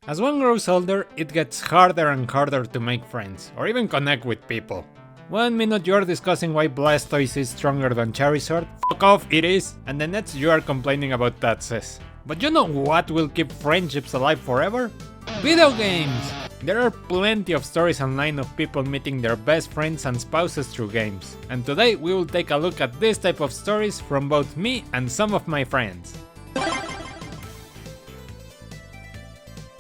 As one grows older, it gets harder and harder to make friends, or even connect with people. 1 minute you are discussing why Blastoise is stronger than Charizard, fuck off, it is, and the next you are complaining about taxes. But you know what will keep friendships alive forever? Video games! There are plenty of stories online of people meeting their best friends and spouses through games, and today we will take a look at this type of stories from both me and some of my friends.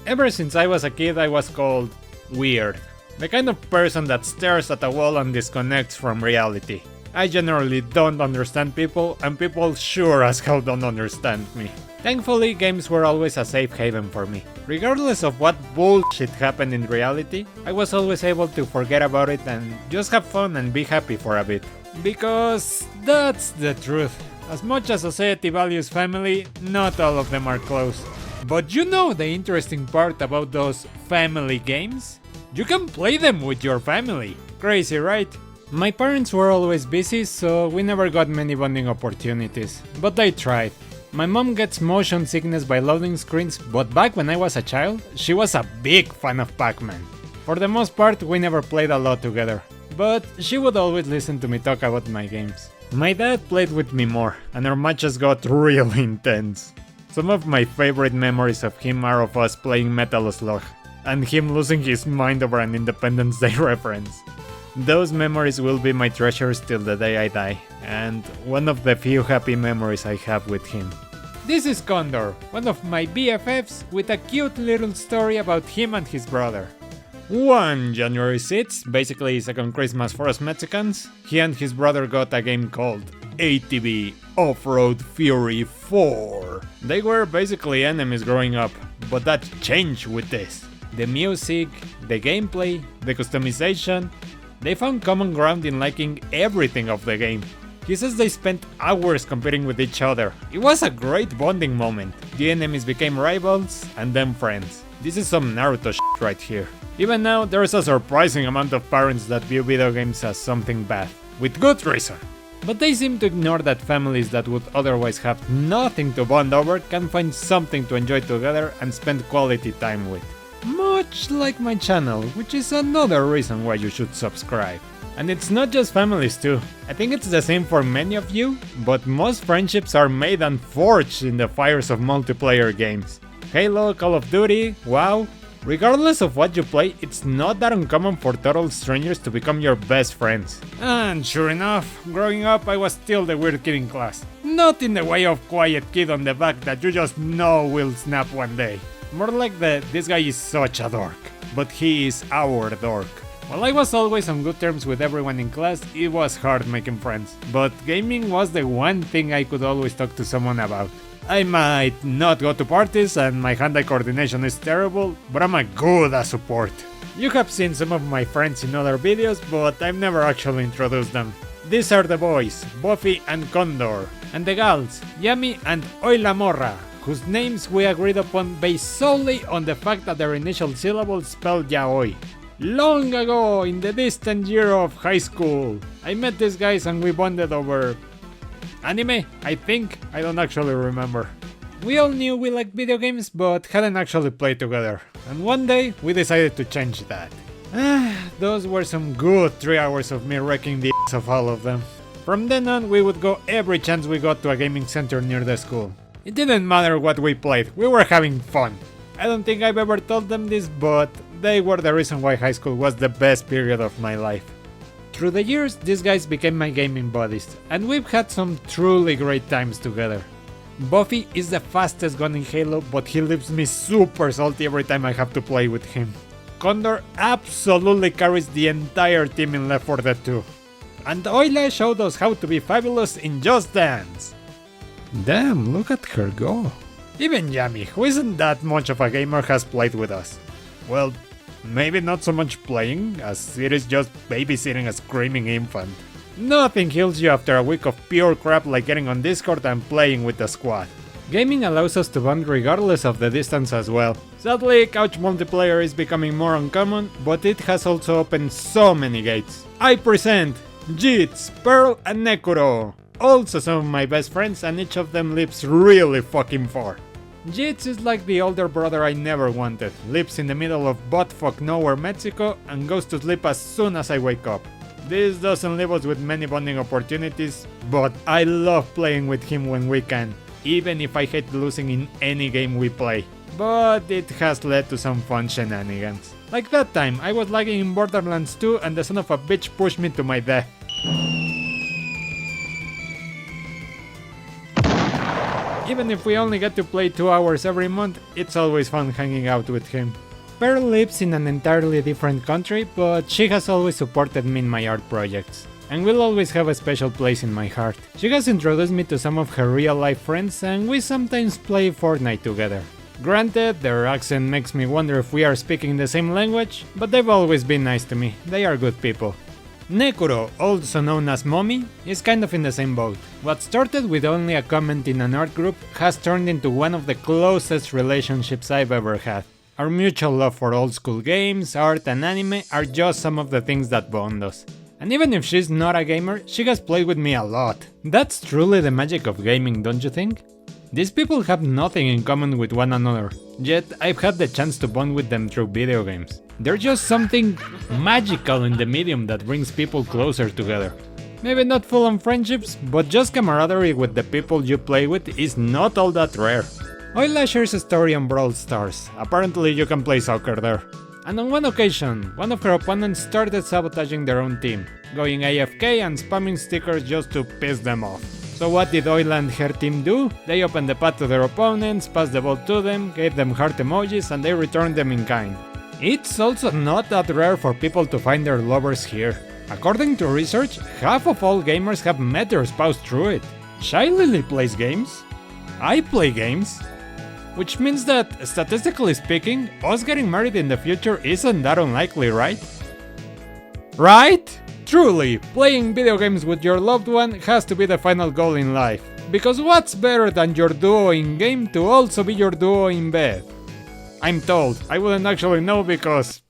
Ever since I was a kid, I was called weird. The kind of person that stares at a wall and disconnects from reality. I generally don't understand people, and people sure as hell don't understand me. Thankfully, games were always a safe haven for me. Regardless of what bullshit happened in reality, I was always able to forget about it and just have fun and be happy for a bit. Because that's the truth. As much as society values family, not all of them are close. But you know the interesting part about those family games? You can play them with your family. Crazy, right? My parents were always busy, so we never got many bonding opportunities, but I tried. My mom gets motion sickness by loading screens, but back when I was a child, she was a big fan of Pac-Man. For the most part, we never played a lot together, but she would always listen to me talk about my games. My dad played with me more, and our matches got really intense. Some of my favorite memories of him are of us playing Metal Slug, and him losing his mind over an Independence Day reference. Those memories will be my treasures till the day I die, and one of the few happy memories I have with him. This is Condor, one of my BFFs, with a cute little story about him and his brother. One January 6th, basically second Christmas for us Mexicans, he and his brother got a game called ATV Off-Road Fury 4. They were basically enemies growing up, but that changed with this. The music, the gameplay, the customization, they found common ground in liking everything of the game. He says they spent hours competing with each other. It was a great bonding moment. The enemies became rivals and then friends. This is some Naruto shit right here. Even now, there is a surprising amount of parents that view video games as something bad, with good reason. But they seem to ignore that families that would otherwise have nothing to bond over can find something to enjoy together and spend quality time with. Much like my channel, which is another reason why you should subscribe. And it's not just families too. I think it's the same for many of you, but most friendships are made and forged in the fires of multiplayer games. Halo, Call of Duty, WoW. Regardless of what you play, it's not that uncommon for total strangers to become your best friends. And sure enough, growing up I was still the weird kid in class. Not in the way of quiet kid on the back that you just know will snap one day. More like this guy is such a dork, but he is our dork. While I was always on good terms with everyone in class, it was hard making friends, but gaming was the one thing I could always talk to someone about. I might not go to parties and my hand-eye coordination is terrible, but I'm a good at support. You have seen some of my friends in other videos, but I've never actually introduced them. These are the boys, Buffy and Condor, and the gals, Yami and Oy la Morra, whose names we agreed upon based solely on the fact that their initial syllables spelled yaoi. Long ago, in the distant year of high school, I met these guys and we bonded over anime, I think. I don't actually remember. We all knew we liked video games, but hadn't actually played together. And one day, we decided to change that. Those were some good 3 hours of me wrecking the ass of all of them. From then on, we would go every chance we got to a gaming center near the school. It didn't matter what we played, we were having fun. I don't think I've ever told them this, but they were the reason why high school was the best period of my life. Through the years, these guys became my gaming buddies, and we've had some truly great times together. Buffy is the fastest gun in Halo, but he leaves me super salty every time I have to play with him. Condor absolutely carries the entire team in Left 4 Dead 2. And Oila showed us how to be fabulous in Just Dance. Damn, look at her go. Even Yami, who isn't that much of a gamer, has played with us. Well, maybe not so much playing, as it is just babysitting a screaming infant. Nothing heals you after a week of pure crap like getting on Discord and playing with the squad. Gaming allows us to bond regardless of the distance as well. Sadly, couch multiplayer is becoming more uncommon, but it has also opened so many gates. I present Jits, Pearl and Nekuro. Also some of my best friends, and each of them lives really fucking far. Jits is like the older brother I never wanted, lives in the middle of buttfuck nowhere Mexico and goes to sleep as soon as I wake up. This doesn't leave us with many bonding opportunities, but I love playing with him when we can, even if I hate losing in any game we play. But it has led to some fun shenanigans. Like that time, I was lagging in Borderlands 2 and the son of a bitch pushed me to my death. Even if we only get to play 2 hours every month, it's always fun hanging out with him. Pearl lives in an entirely different country, but she has always supported me in my art projects, and will always have a special place in my heart. She has introduced me to some of her real life friends, and we sometimes play Fortnite together. Granted, their accent makes me wonder if we are speaking the same language, but they've always been nice to me, they are good people. Nekuro, also known as Mommy, is kind of in the same boat. What started with only a comment in an art group has turned into one of the closest relationships I've ever had. Our mutual love for old school games, art and anime are just some of the things that bond us. And even if she's not a gamer, she has played with me a lot. That's truly the magic of gaming, don't you think? These people have nothing in common with one another, yet I've had the chance to bond with them through video games. There's just something magical in the medium that brings people closer together. Maybe not full-on friendships, but just camaraderie with the people you play with is not all that rare. Oyla shares a story on Brawl Stars. Apparently you can play soccer there. And on one occasion, one of her opponents started sabotaging their own team, going AFK and spamming stickers just to piss them off. So what did Oyla and her team do? They opened the path to their opponents, passed the ball to them, gave them heart emojis, and they returned them in kind. It's also not that rare for people to find their lovers here. According to research, half of all gamers have met their spouse through it. Shy Lily plays games. I play games. Which means that, statistically speaking, us getting married in the future isn't that unlikely, right? Right? Truly, playing video games with your loved one has to be the final goal in life. Because what's better than your duo in game to also be your duo in bed? I'm told, I wouldn't actually know because...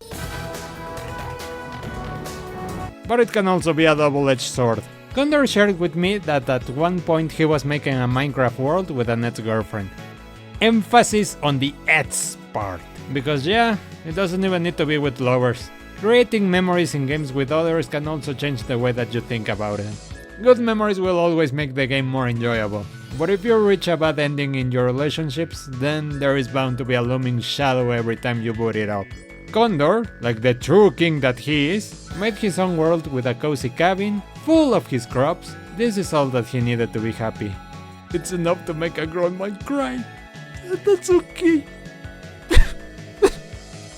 But it can also be a double-edged sword. Condor shared with me that at one point he was making a Minecraft world with an ex-girlfriend. Emphasis on the ex part, because yeah, it doesn't even need to be with lovers. Creating memories in games with others can also change the way that you think about it. Good memories will always make the game more enjoyable, but if you reach a bad ending in your relationships, then there is bound to be a looming shadow every time you boot it up. Condor, like the true king that he is, made his own world with a cozy cabin, full of his crops. This is all that he needed to be happy. It's enough to make a grown man cry. That's okay.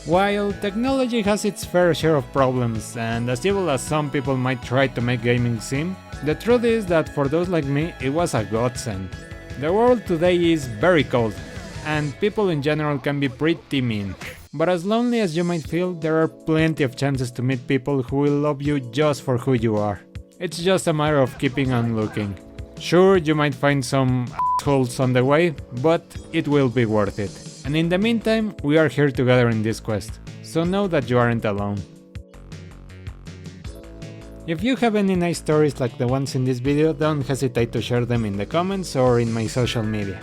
While technology has its fair share of problems, and as evil as some people might try to make gaming seem, the truth is that for those like me, it was a godsend. The world today is very cold, and people in general can be pretty mean. But as lonely as you might feel, there are plenty of chances to meet people who will love you just for who you are. It's just a matter of keeping on looking. Sure, you might find some assholes on the way, but it will be worth it. And in the meantime, we are here together in this quest, so know that you aren't alone. If you have any nice stories like the ones in this video, don't hesitate to share them in the comments or in my social media.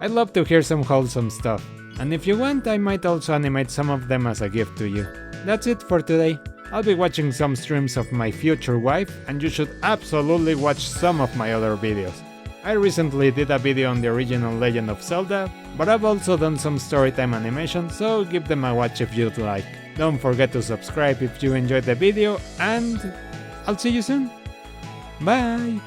I'd love to hear some wholesome stuff, and if you want, I might also animate some of them as a gift to you. That's it for today. I'll be watching some streams of my future wife, and you should absolutely watch some of my other videos. I recently did a video on the original Legend of Zelda, but I've also done some Storytime animation, so give them a watch if you'd like. Don't forget to subscribe if you enjoyed the video, and I'll see you soon. Bye!